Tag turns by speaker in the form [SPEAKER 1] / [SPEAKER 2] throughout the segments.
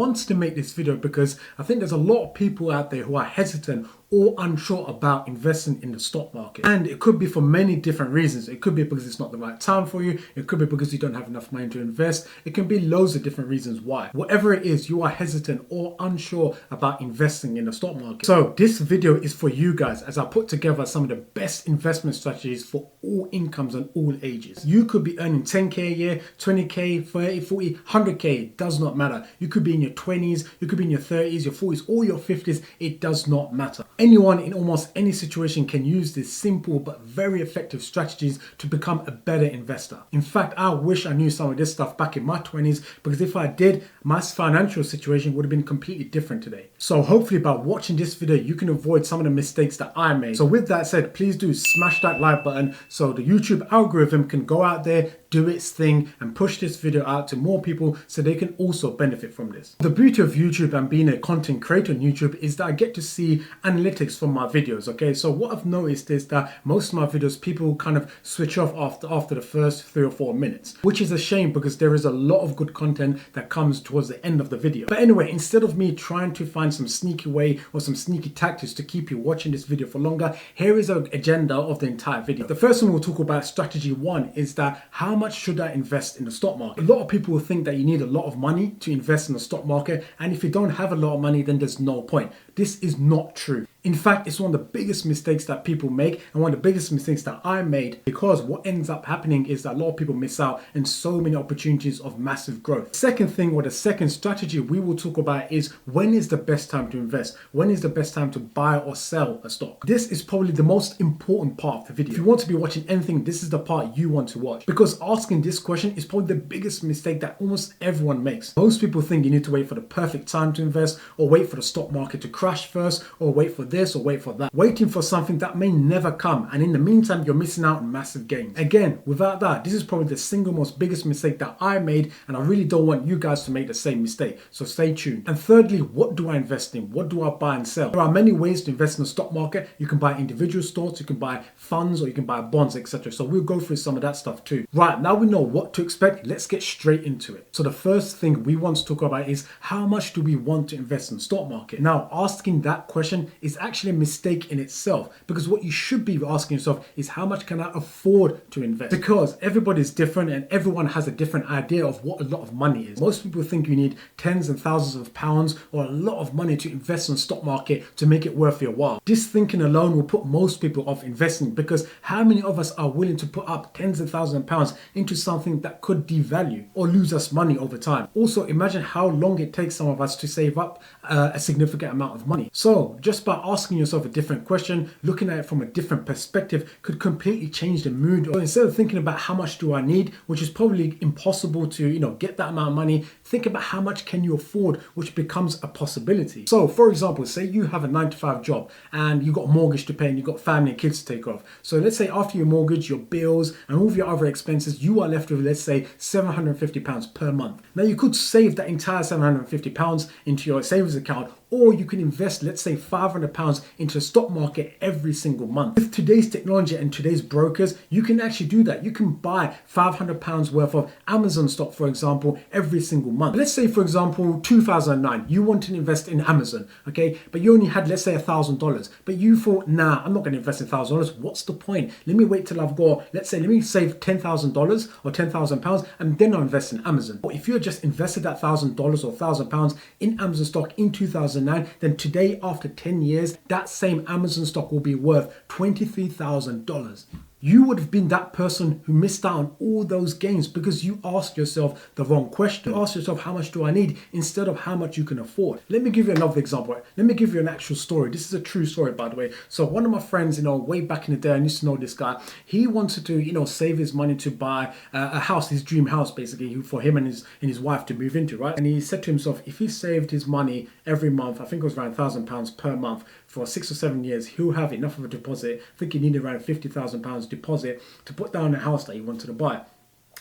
[SPEAKER 1] wanted to make this video because I think there's a lot of people out there who are hesitant or unsure about investing in the stock market. And it could be for many different reasons. It could be because it's not the right time for you. It could be because you don't have enough money to invest. It can be loads of different reasons why. Whatever it is, you are hesitant or unsure about investing in the stock market. So this video is for you guys as I put together some of the best investment strategies for all incomes and all ages. You could be earning 10K a year, 20K, 30, 40, 100K, it does not matter. You could be in your 20s, you could be in your 30s, your 40s, or your 50s, it does not matter. Anyone in almost any situation can use these simple but very effective strategies to become a better investor. In fact, I wish I knew some of this stuff back in my 20s, because if I did, my financial situation would have been completely different today. So hopefully by watching this video, you can avoid some of the mistakes that I made. So with that said, please do smash that like button so the YouTube algorithm can go out there, do its thing, and push this video out to more people so they can also benefit from this. The beauty of YouTube and being a content creator on YouTube is that I get to see analytics from my videos, okay? So what I've noticed is that most of my videos, people kind of switch off after the first 3 or 4 minutes, which is a shame because there is a lot of good content that comes towards the end of the video. But anyway, instead of me trying to find some sneaky way or some sneaky tactics to keep you watching this video for longer, here is an agenda of the entire video. The first one we'll talk about, strategy 1, is that how much should I invest in the stock market? A lot of people will think that you need a lot of money to invest in the stock market, and if you don't have a lot of money, then there's no point. This is not true. In fact, it's one of the biggest mistakes that people make, and one of the biggest mistakes that I made, because what ends up happening is that a lot of people miss out on so many opportunities of massive growth. Second thing, or the second strategy we will talk about, is when is the best time to invest? When is the best time to buy or sell a stock? This is probably the most important part of the video. If you want to be watching anything, this is the part you want to watch, because asking this question is probably the biggest mistake that almost everyone makes. Most people think you need to wait for the perfect time to invest, or wait for the stock market to crash first, or wait for this or wait for that, waiting for something that may never come, and in the meantime you're missing out on massive gains. Again, without that, this is probably the single most biggest mistake that I made, and I really don't want you guys to make the same mistake, so stay tuned. And thirdly, what do I invest in? What do I buy and sell? There are many ways to invest in the stock market. You can buy individual stocks, you can buy funds, or you can buy bonds, etc. So we'll go through some of that stuff too. Right, now we know what to expect, let's get straight into it. So the first thing we want to talk about is how much do we want to invest in the stock market? Now, asking that question is actually a mistake in itself, because what you should be asking yourself is how much can I afford to invest? Because everybody's different and everyone has a different idea of what a lot of money is. Most people think you need tens and thousands of pounds or a lot of money to invest in the stock market to make it worth your while. This thinking alone will put most people off investing, because how many of us are willing to put up tens of thousands of pounds into something that could devalue or lose us money over time? Also, imagine how long it takes some of us to save up a significant amount of money. So just by asking yourself a different question, looking at it from a different perspective, could completely change the mood. So instead of thinking about how much do I need, which is probably impossible to get that amount of money, think about how much can you afford, which becomes a possibility. So for example, say you have a 9-to-5 job and you got a mortgage to pay and you got family and kids to take off. So let's say after your mortgage, your bills and all of your other expenses, you are left with, let's say, £750 per month. Now you could save that entire £750 into your savings account, or you can invest, let's say, £500 into the stock market every single month. With today's technology and today's brokers, you can actually do that. You can buy £500 worth of Amazon stock, for example, every single month. Let's say, for example, 2009, you want to invest in Amazon, okay? But you only had, let's say, $1,000. But you thought, nah, I'm not going to invest in $1,000. What's the point? Let me wait till I've got, let's say, let me save $10,000 or £10,000, and then I'll invest in Amazon. Or if you had just invested that $1,000 or £1,000 in Amazon stock in 2009, then today, after 10 years, that same Amazon stock will be worth $23,000. You would have been that person who missed out on all those gains because you asked yourself the wrong question. You asked yourself, how much do I need, instead of how much you can afford. Let me give you another example. Let me give you an actual story. This is a true story, by the way. So one of my friends, way back in the day, I used to know this guy. He wanted to, save his money to buy a house, his dream house, basically, for him and his wife to move into, right? And he said to himself, if he saved his money every month, I think it was around £1,000 per month, for 6 or 7 years, he'll have enough of a deposit. I think he needed around £50,000 deposit to put down a house that he wanted to buy.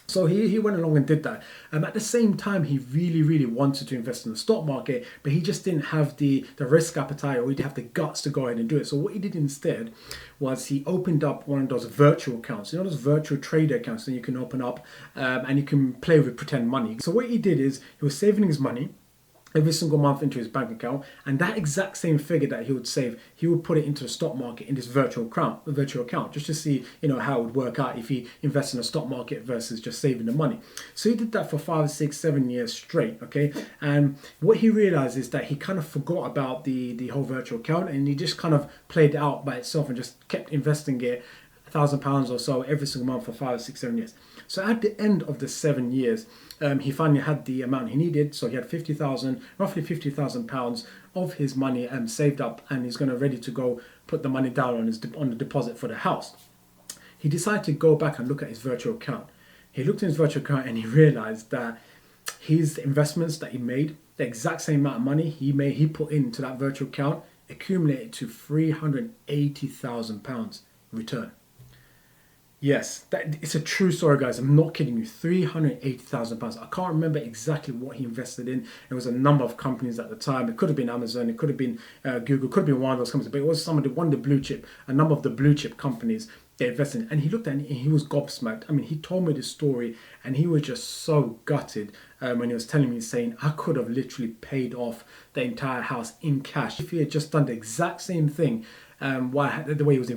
[SPEAKER 1] So he went along and did that. At the same time, he really wanted to invest in the stock market, but he just didn't have the risk appetite, or he didn't have the guts to go ahead and do it. So what he did instead was he opened up one of those virtual accounts, those virtual trader accounts that you can open up and you can play with pretend money. So what he did is he was saving his money. every single month into his bank account, and that exact same figure that he would save, he would put it into the stock market in this virtual account, just to see, how it would work out if he invests in the stock market versus just saving the money. So he did that for 5, 6, 7 years straight, okay? And what he realized is that he kind of forgot about the whole virtual account, and he just kind of played it out by itself and just kept investing it £1,000 or so every single month for 5, 6, 7 years. So at the end of the 7 years, he finally had the amount he needed. So he had roughly £50,000 of his money saved up, and he's ready to go put the money down on the deposit for the house. He decided to go back and look at his virtual account. He looked in his virtual account and he realized that his investments that he made, the exact same amount of money he put into that virtual account, accumulated to £380,000 return. Yes, it's a true story, guys. I'm not kidding you. £380,000. I can't remember exactly what he invested in. It was a number of companies at the time. It could have been Amazon. It could have been Google. It could have been one of those companies. But it was one of the blue chip, a number of the blue chip companies they invested in. And he looked at it and he was gobsmacked. I mean, he told me this story and he was just so gutted when he was telling me, saying, I could have literally paid off the entire house in cash if he had just done the exact same thing. The way he was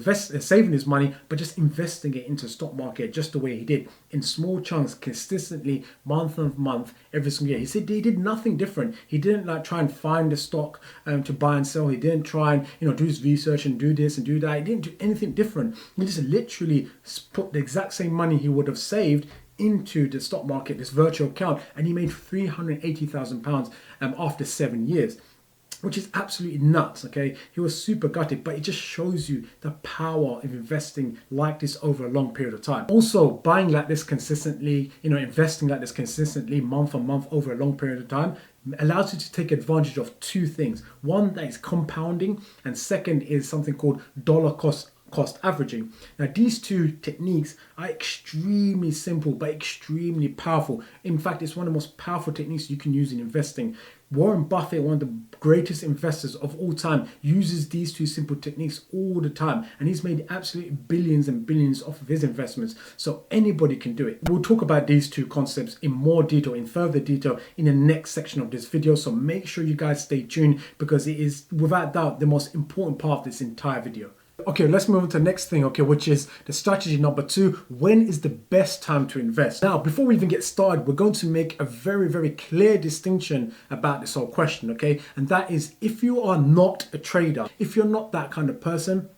[SPEAKER 1] saving his money, but just investing it into the stock market just the way he did, in small chunks, consistently, month on month, every single year. He said he did nothing different. He didn't try and find a stock to buy and sell. He didn't try and do his research and do this and do that. He didn't do anything different. He just literally put the exact same money he would have saved into the stock market, this virtual account, and he made £380,000 after 7 years. Which is absolutely nuts, okay? He was super gutted, but it just shows you the power of investing like this over a long period of time. Also, buying like this consistently, investing like this consistently, month on month over a long period of time, allows you to take advantage of two things. One, that is compounding, and second is something called dollar cost averaging. Now, these two techniques are extremely simple but extremely powerful. In fact, it's one of the most powerful techniques you can use in investing. Warren Buffett, one of the greatest investors of all time, uses these two simple techniques all the time, and he's made absolutely billions and billions off of his investments. So anybody can do it. We'll talk about these two concepts in more detail, in further detail, in the next section of this video. So make sure you guys stay tuned, because it is without doubt the most important part of this entire video. Okay, let's move on to the next thing, okay, which is the strategy number 2. When is the best time to invest? Now, before we even get started, we're going to make a very, very clear distinction about this whole question, okay? And that is, if you are not a trader, if you're not that kind of person,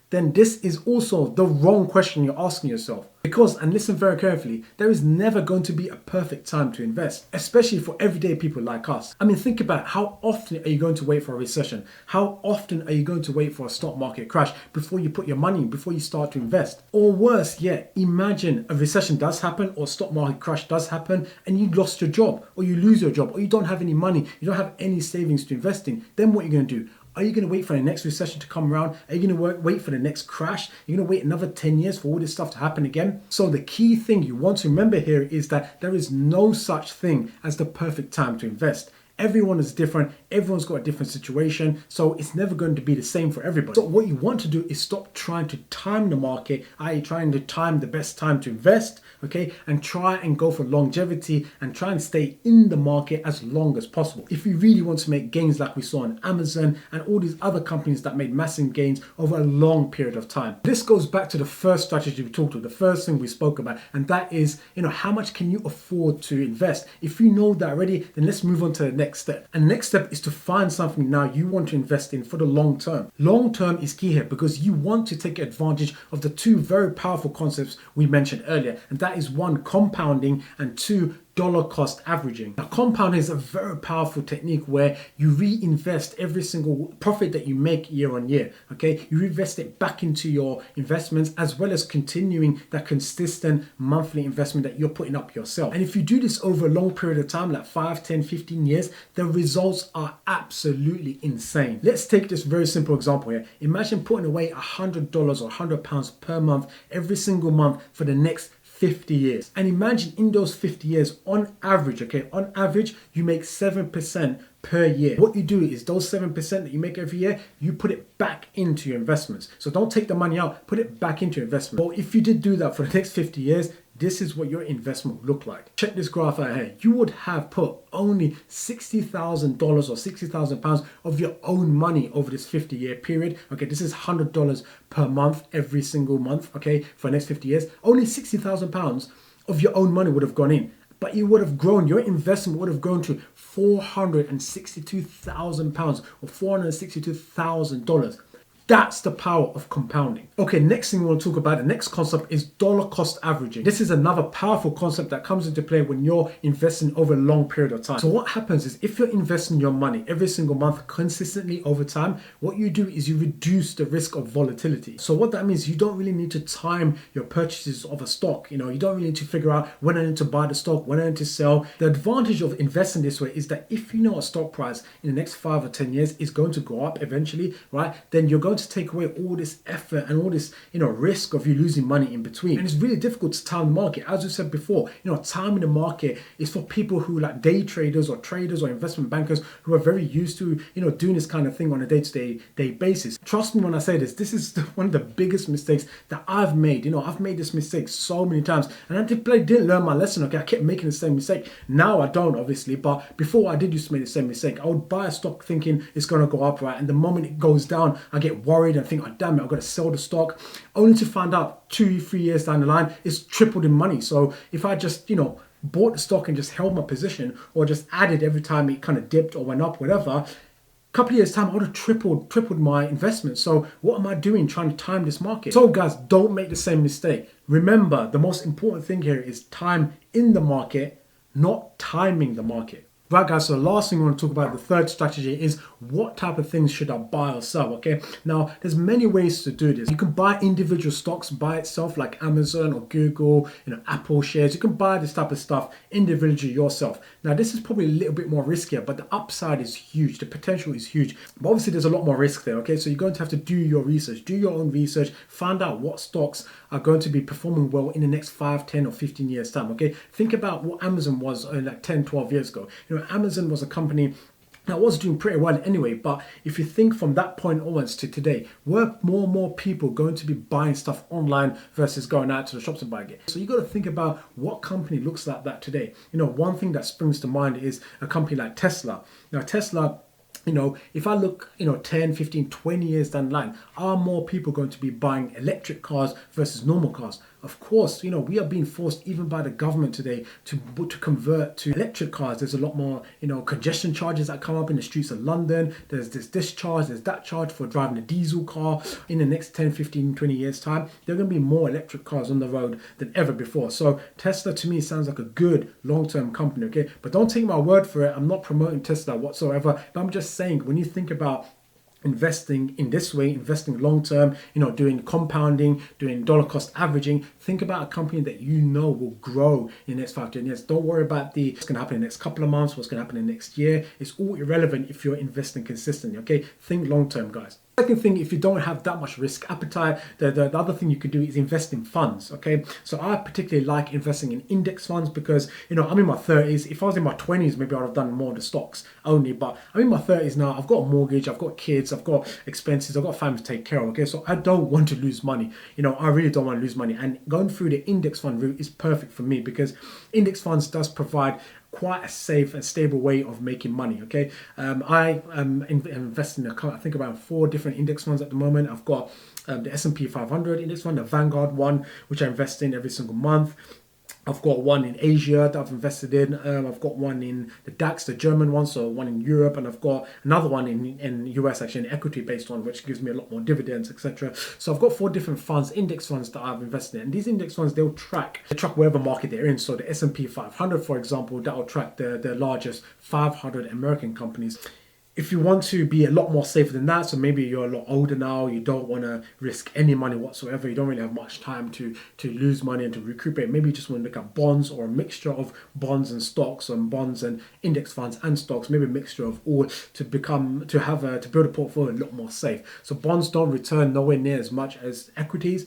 [SPEAKER 1] then this is also the wrong question you're asking yourself. Because, and listen very carefully, there is never going to be a perfect time to invest, especially for everyday people like us. I mean, think about how often are you going to wait for a recession? How often are you going to wait for a stock market crash before you put your money in, before you start to invest? Or worse yet, imagine a recession does happen or a stock market crash does happen and you lost your job, or you lose your job, or you don't have any money, you don't have any savings to invest in. Then what are you going to do? Are you going to wait for the next recession to come around? Are you going to wait for the next crash? You're going to wait another 10 years for all this stuff to happen again? So the key thing you want to remember here is that there is no such thing as the perfect time to invest. Everyone is different. Everyone's got a different situation. So it's never going to be the same for everybody. So what you want to do is stop trying to time the market, i.e. trying to time the best time to invest, okay? And try and go for longevity and try and stay in the market as long as possible. If you really want to make gains like we saw on Amazon and all these other companies that made massive gains over a long period of time. This goes back to the first strategy we talked about, the first thing we spoke about, and that is, how much can you afford to invest? If you know that already, then let's move on to the next step. And the next step is to find something now you want to invest in for the long term. Long term is key here, because you want to take advantage of the two very powerful concepts we mentioned earlier, and that is 1, compounding, and 2, dollar cost averaging. Now, compounding is a very powerful technique where you reinvest every single profit that you make year on year, okay? You reinvest it back into your investments, as well as continuing that consistent monthly investment that you're putting up yourself. And if you do this over a long period of time, like 5, 10, 15 years, the results are absolutely insane. Let's take this very simple example here. Imagine putting away $100 or £100 per month every single month for the next 50 years. And imagine in those 50 years, on average, okay, on average, you make 7% per year. What you do is those 7% that you make every year, you put it back into your investments. So don't take the money out, put it back into your investment. Well, if you did do that for the next 50 years, this is what your investment would look like. Check this graph out here. You would have put only $60,000 or £60,000 of your own money over this 50-year period. Okay, this is $100 per month every single month, okay, for the next 50 years. Only £60,000 of your own money would have gone in. But you would have grown, your investment would have grown to £462,000 or $462,000. That's the power of compounding. Okay, next thing we want to talk about, the next concept is dollar cost averaging. This is another powerful concept that comes into play when you're investing over a long period of time. So what happens is if you're investing your money every single month consistently over time, what you do is you reduce the risk of volatility. So what that means, you don't really need to time your purchases of a stock. You don't really need to figure out when I need to buy the stock, when I need to sell. The advantage of investing this way is that if you know a stock price in the next 5 or 10 years is going to go up eventually, right? Then you're going to take away all this effort and all this risk of you losing money in between. And it's really difficult to time the market. As we said before, timing the market is for people who like day traders or traders or investment bankers who are very used to doing this kind of thing on a day-to-day basis. Trust me when I say this is one of the biggest mistakes that I've made. I've made this mistake so many times and I didn't learn my lesson. Okay, I kept making the same mistake. Now I don't, obviously, but before I did used to make the same mistake. I would buy a stock thinking it's going to go up, right? And the moment it goes down, I get worried and think, oh damn it, I've got to sell the stock, only to find out 2-3 years down the line it's tripled in money. So if I just bought the stock and just held my position or just added every time it kind of dipped or went up, whatever, couple of years time I would have tripled my investment. So what am I doing trying to time this market? So guys, don't make the same mistake. Remember, the most important thing here is time in the market, not timing the market. Right guys, so the last thing we want to talk about, the third strategy, is what type of things should I buy or sell, okay? Now, there's many ways to do this. You can buy individual stocks by itself like Amazon or Google, Apple shares. You can buy this type of stuff individually yourself. Now, this is probably a little bit more riskier, but the upside is huge. The potential is huge. But obviously, there's a lot more risk there, okay? So you're going to have to do your research, do your own research, find out what stocks are going to be performing well in the next 5, 10 or 15 years time, okay? Think about what Amazon was like 10, 12 years ago. Amazon was a company that was doing pretty well anyway, but if you think from that point onwards to today, were more and more people going to be buying stuff online versus going out to the shops and buying it? So you got to think about what company looks like that today. One thing that springs to mind is a company like Tesla. Now, Tesla, if I look, 10, 15, 20 years down the line, are more people going to be buying electric cars versus normal cars? Of course, we are being forced even by the government today to convert to electric cars. There's a lot more, congestion charges that come up in the streets of London. There's this charge, there's that charge for driving a diesel car. In the next 10, 15, 20 years time, there are going to be more electric cars on the road than ever before. So Tesla to me sounds like a good long-term company, okay? But don't take my word for it. I'm not promoting Tesla whatsoever, but I'm just saying when you think about investing in this way, investing long term, doing compounding, doing dollar cost averaging, think about a company that will grow in the next 5 to 10 years. Don't worry about what's going to happen in the next couple of months, what's going to happen in the next year. It's all irrelevant if you're investing consistently, okay? Think long term, guys. Second thing, if you don't have that much risk appetite, the other thing you could do is invest in funds, okay? So I particularly like investing in index funds because, I'm in my 30s. If I was in my 20s, maybe I'd have done more of the stocks only, but I'm in my 30s now. I've got a mortgage, I've got kids, I've got expenses, I've got family to take care of, okay? So I don't want to lose money. I really don't want to lose money. And going through the index fund route is perfect for me because index funds does provide quite a safe and stable way of making money, okay? I am investing in, I think, around 4 different index funds at the moment. I've got the S&P 500 index fund, the Vanguard one, which I invest in every single month. I've got one in Asia that I've invested in. I've got one in the DAX, the German one, so one in Europe, and I've got another one in US, actually, an equity-based one, which gives me a lot more dividends, etc. So I've got 4 different funds, index funds that I've invested in. And these index funds, they track wherever market they're in. So the S&P 500, for example, that will track the largest 500 American companies. If you want to be a lot more safer than that, so maybe you're a lot older now, you don't want to risk any money whatsoever, you don't really have much time to lose money and to recuperate, maybe you just want to look at bonds or a mixture of bonds and stocks, and bonds and index funds and stocks, maybe a mixture of all to build a portfolio a lot more safe. So bonds don't return nowhere near as much as equities.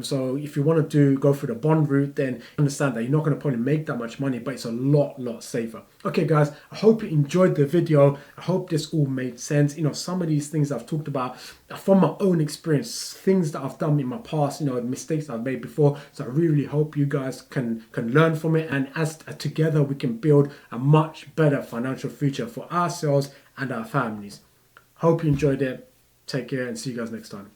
[SPEAKER 1] So if you want to go through the bond route, then understand that you're not going to probably make that much money, but it's a lot safer. Okay guys, I hope you enjoyed the video. I hope this all made sense. You know, some of these things I've talked about are from my own experience, things that I've done in my past, you know, mistakes I've made before. So I really hope you guys can learn from it, and as together we can build a much better financial future for ourselves and our families. Hope you enjoyed it. Take care and see you guys next time.